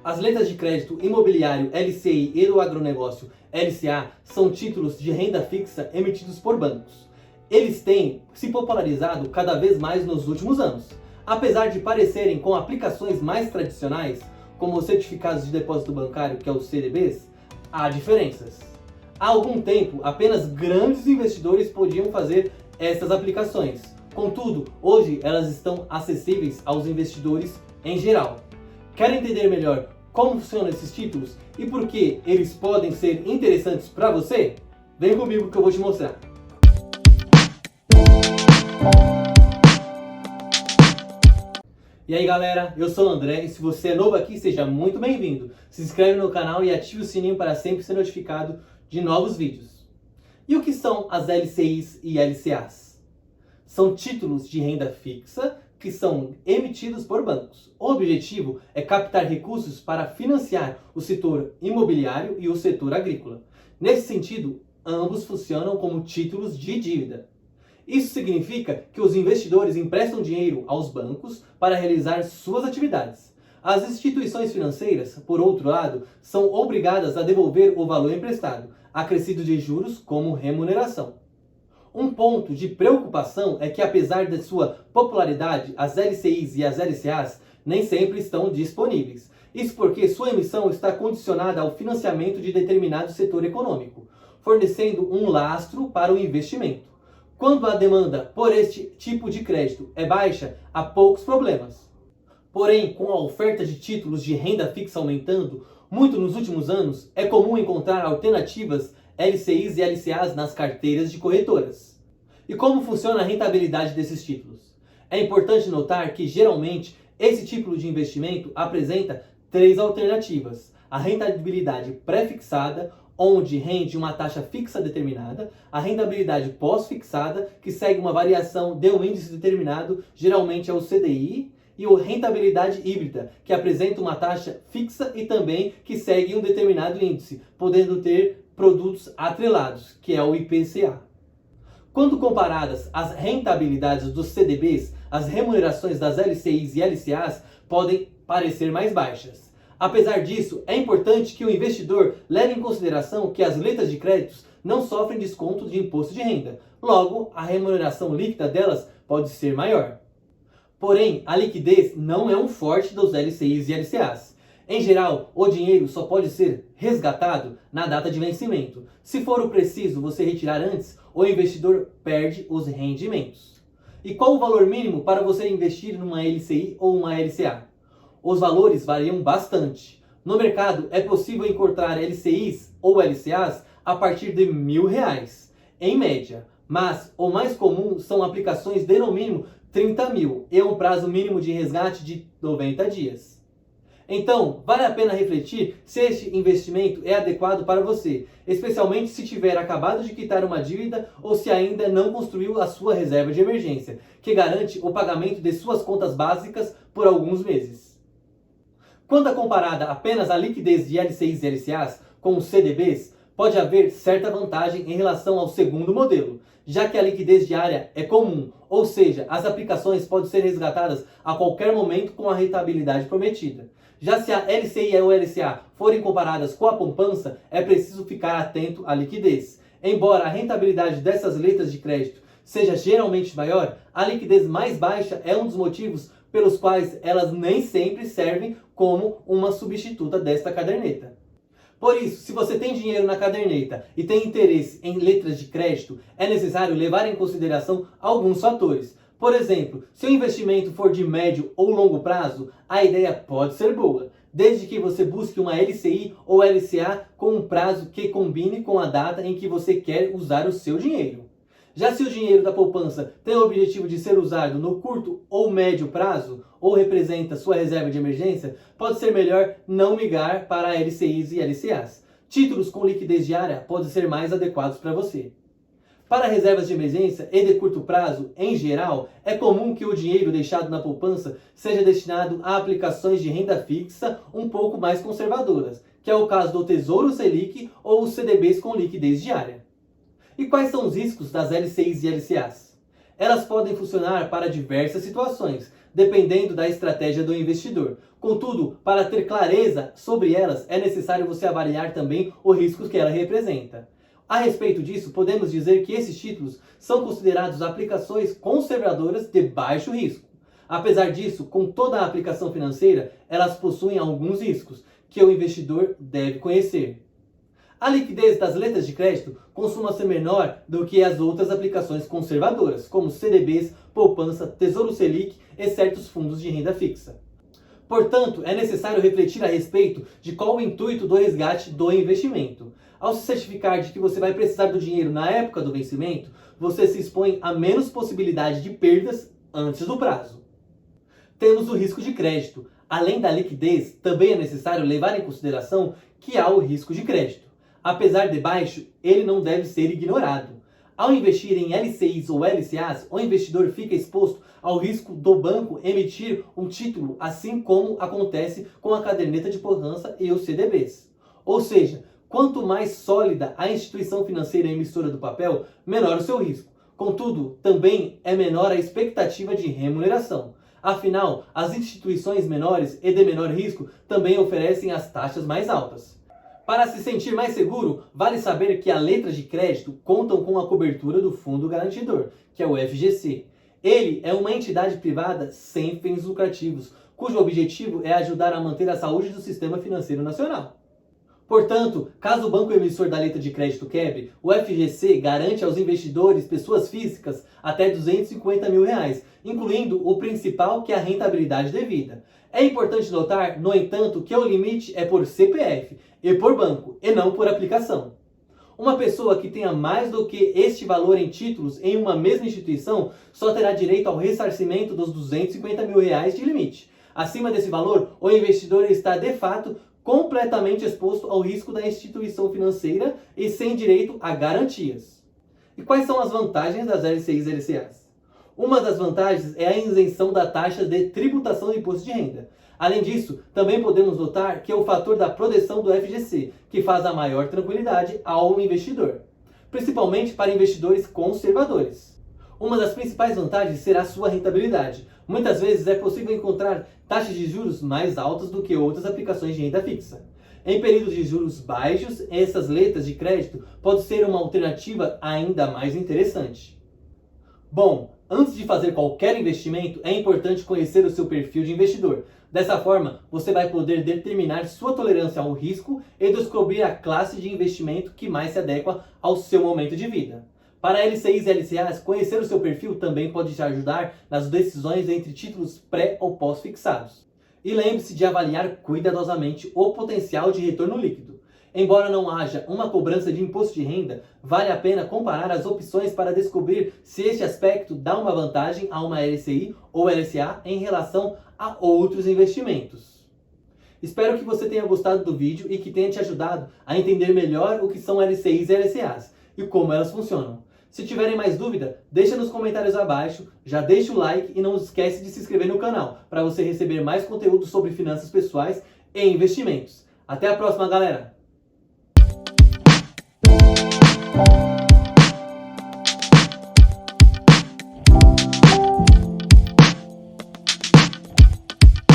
As letras de crédito imobiliário LCI e do agronegócio LCA são títulos de renda fixa emitidos por bancos. Eles têm se popularizado cada vez mais nos últimos anos. Apesar de parecerem com aplicações mais tradicionais, como os certificados de depósito bancário, que é os CDBs, há diferenças. Há algum tempo, apenas grandes investidores podiam fazer essas aplicações. Contudo, hoje elas estão acessíveis aos investidores em geral. Quer entender melhor como funcionam esses títulos e por que eles podem ser interessantes para você? Vem comigo que eu vou te mostrar. E aí galera, eu sou o André e se você é novo aqui, seja muito bem-vindo. Se inscreve no canal e ative o sininho para sempre ser notificado de novos vídeos. E o que são as LCIs e LCAs? São títulos de renda fixa que são emitidos por bancos. O objetivo é captar recursos para financiar o setor imobiliário e o setor agrícola. Nesse sentido, ambos funcionam como títulos de dívida. Isso significa que os investidores emprestam dinheiro aos bancos para realizar suas atividades. As instituições financeiras, por outro lado, são obrigadas a devolver o valor emprestado, acrescido de juros como remuneração. Um ponto de preocupação é que, apesar de sua popularidade, as LCIs e as LCAs nem sempre estão disponíveis. Isso porque sua emissão está condicionada ao financiamento de determinado setor econômico, fornecendo um lastro para o investimento. Quando a demanda por este tipo de crédito é baixa, há poucos problemas. Porém, com a oferta de títulos de renda fixa aumentando muito nos últimos anos, é comum encontrar alternativas LCIs e LCAs nas carteiras de corretoras. E como funciona a rentabilidade desses títulos? É importante notar que, geralmente, esse tipo de investimento apresenta três alternativas. A rentabilidade pré-fixada, onde rende uma taxa fixa determinada, a rentabilidade pós-fixada, que segue uma variação de um índice determinado, geralmente é o CDI, e a rentabilidade híbrida, que apresenta uma taxa fixa e também que segue um determinado índice, podendo ter produtos atrelados, que é o IPCA. Quando comparadas as rentabilidades dos CDBs, as remunerações das LCIs e LCAs podem parecer mais baixas. Apesar disso, é importante que o investidor leve em consideração que as letras de créditos não sofrem desconto de imposto de renda. Logo, a remuneração líquida delas pode ser maior. Porém, a liquidez não é um forte dos LCIs e LCAs. Em geral, o dinheiro só pode ser resgatado na data de vencimento. Se for o preciso você retirar antes, o investidor perde os rendimentos. E qual o valor mínimo para você investir numa LCI ou uma LCA? Os valores variam bastante. No mercado é possível encontrar LCIs ou LCAs a partir de R$1.000, em média. Mas o mais comum são aplicações de no mínimo 30 mil e um prazo mínimo de resgate de 90 dias. Então, vale a pena refletir se este investimento é adequado para você, especialmente se tiver acabado de quitar uma dívida ou se ainda não construiu a sua reserva de emergência, que garante o pagamento de suas contas básicas por alguns meses. Quando é comparada apenas a liquidez de LCIs e LCAs com os CDBs, pode haver certa vantagem em relação ao segundo modelo, já que a liquidez diária é comum, ou seja, as aplicações podem ser resgatadas a qualquer momento com a rentabilidade prometida. Já se a LCI ou LCA forem comparadas com a poupança, é preciso ficar atento à liquidez. Embora a rentabilidade dessas letras de crédito seja geralmente maior, a liquidez mais baixa é um dos motivos pelos quais elas nem sempre servem como uma substituta desta caderneta. Por isso, se você tem dinheiro na caderneta e tem interesse em letras de crédito, é necessário levar em consideração alguns fatores. Por exemplo, se o investimento for de médio ou longo prazo, a ideia pode ser boa, desde que você busque uma LCI ou LCA com um prazo que combine com a data em que você quer usar o seu dinheiro. Já se o dinheiro da poupança tem o objetivo de ser usado no curto ou médio prazo, ou representa sua reserva de emergência, pode ser melhor não migrar para LCIs e LCAs. Títulos com liquidez diária podem ser mais adequados para você. Para reservas de emergência e de curto prazo, em geral, é comum que o dinheiro deixado na poupança seja destinado a aplicações de renda fixa um pouco mais conservadoras, que é o caso do Tesouro Selic ou os CDBs com liquidez diária. E quais são os riscos das LCIs e LCAs? Elas podem funcionar para diversas situações, dependendo da estratégia do investidor. Contudo, para ter clareza sobre elas, é necessário você avaliar também o risco que ela representa. A respeito disso, podemos dizer que esses títulos são considerados aplicações conservadoras de baixo risco. Apesar disso, com toda a aplicação financeira, elas possuem alguns riscos que o investidor deve conhecer. A liquidez das letras de crédito costuma ser menor do que as outras aplicações conservadoras, como CDBs, poupança, Tesouro Selic e certos fundos de renda fixa. Portanto, é necessário refletir a respeito de qual o intuito do resgate do investimento. Ao se certificar de que você vai precisar do dinheiro na época do vencimento, você se expõe a menos possibilidade de perdas antes do prazo. Temos o risco de crédito. Além da liquidez, também é necessário levar em consideração que há o risco de crédito. Apesar de baixo, ele não deve ser ignorado. Ao investir em LCIs ou LCAs, o investidor fica exposto ao risco do banco emitir um título, assim como acontece com a caderneta de poupança e os CDBs. Ou seja, quanto mais sólida a instituição financeira emissora do papel, menor o seu risco. Contudo, também é menor a expectativa de remuneração. Afinal, as instituições menores e de menor risco também oferecem as taxas mais altas. Para se sentir mais seguro, vale saber que as letras de crédito contam com a cobertura do Fundo Garantidor, que é o FGC. Ele é uma entidade privada sem fins lucrativos, cujo objetivo é ajudar a manter a saúde do sistema financeiro nacional. Portanto, caso o banco emissor da letra de crédito quebre, o FGC garante aos investidores, pessoas físicas, até R$250 mil, incluindo o principal, que é a rentabilidade devida. É importante notar, no entanto, que o limite é por CPF e por banco, e não por aplicação. Uma pessoa que tenha mais do que este valor em títulos em uma mesma instituição só terá direito ao ressarcimento dos R$250 mil de limite. Acima desse valor, o investidor está de fato completamente exposto ao risco da instituição financeira e sem direito a garantias. E quais são as vantagens das LCIs e LCAs? Uma das vantagens é a isenção da taxa de tributação do imposto de renda. Além disso, também podemos notar que é o fator da proteção do FGC, que faz a maior tranquilidade ao investidor, principalmente para investidores conservadores. Uma das principais vantagens será a sua rentabilidade. Muitas vezes é possível encontrar taxas de juros mais altas do que outras aplicações de renda fixa. Em períodos de juros baixos, essas letras de crédito podem ser uma alternativa ainda mais interessante. Bom, antes de fazer qualquer investimento, é importante conhecer o seu perfil de investidor. Dessa forma, você vai poder determinar sua tolerância ao risco e descobrir a classe de investimento que mais se adequa ao seu momento de vida. Para LCIs e LCAs, conhecer o seu perfil também pode te ajudar nas decisões entre títulos pré ou pós-fixados. E lembre-se de avaliar cuidadosamente o potencial de retorno líquido. Embora não haja uma cobrança de imposto de renda, vale a pena comparar as opções para descobrir se este aspecto dá uma vantagem a uma LCI ou LCA em relação a outros investimentos. Espero que você tenha gostado do vídeo e que tenha te ajudado a entender melhor o que são LCIs e LCAs e como elas funcionam. Se tiverem mais dúvida, deixa nos comentários abaixo, já deixa o like e não esquece de se inscrever no canal para você receber mais conteúdo sobre finanças pessoais e investimentos. Até a próxima, galera!